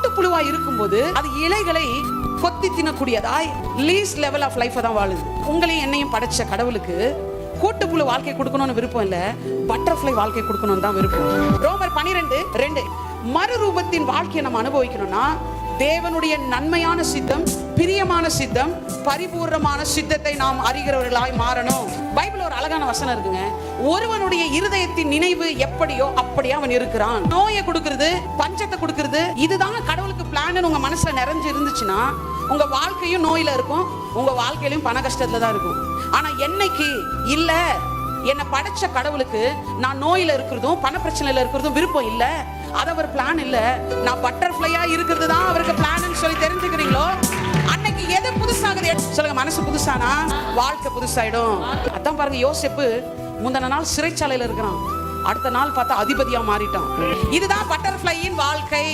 கூட்டுப்புழுவா இருக்கும்போது அது இலைகளை கொத்தி தின்னக்கூடியதாய் லீஸ்ட் லெவல் ஆஃப் லைஃப் தான் வாழுது. உங்களையும் என்னையும் படைச்ச கடவுளுக்கு கூட்டுப்புழு வாழ்க்கை கொடுக்கணும்னு விருப்பம் இல்ல, பட்டர்ஃப்ளை வாழ்க்கை கொடுக்கணும்னு தான் விருப்பம். ரோமர் 12:2 மறுரூபத்தின் வாழ்க்கையை நம்ம அனுபவிக்கணும்னா தேவனுடைய நன்மையான சித்தம், பிரியமான சித்தம், பரிபூர்ணமான சித்தத்தை நாம் அறிகிறவர்களாய் மாறணும். பைபிள் ஒரு அழகான வசனம் இருக்குங்க. ஒருவனுடைய இருதயத்தின் நினைவு எப்படியோ அப்படியே அவன் இருக்கிறான். நோயை கொடுக்கிறது, பஞ்சத்தை கொடுக்கிறது, இதுதான் கடவுளுக்கு பிளான் உங்க மனசுல நிறைஞ்சு இருந்துச்சுன்னா உங்க வாழ்க்கையும் நோயில இருக்கும், உங்க வாழ்க்கையிலும் பண கஷ்டத்துல தான் இருக்கும். ஆனா என்னைக்கு இல்ல, என்னை படைச்ச கடவுளுக்கு நான் நோயில இருக்கிறதும் பண பிரச்சனையில இருக்கிறதும் விருப்பம் இல்ல, அது அவர் பிளான் இல்ல, நான் பட்டர்ஃப்ளையா இருக்கிறது தான் அவருக்கு பிளான் சொல்லி தெரிஞ்சுக்கிறீங்களோ, அன்னைக்கு எது புதுசாகுது சொல்லுங்க. மனசு புதுசானா வாழ்க்கை புதுசாயிடும். அதான் பாருங்க, யோசேப்பு முந்தின நாள் சிறைச்சாலையில இருக்கிறான், அடுத்த நாள் பார்த்தா அதிபதியா மாறிட்டான். இதுதான் பட்டர்ஃப்ளையின் வாழ்க்கை.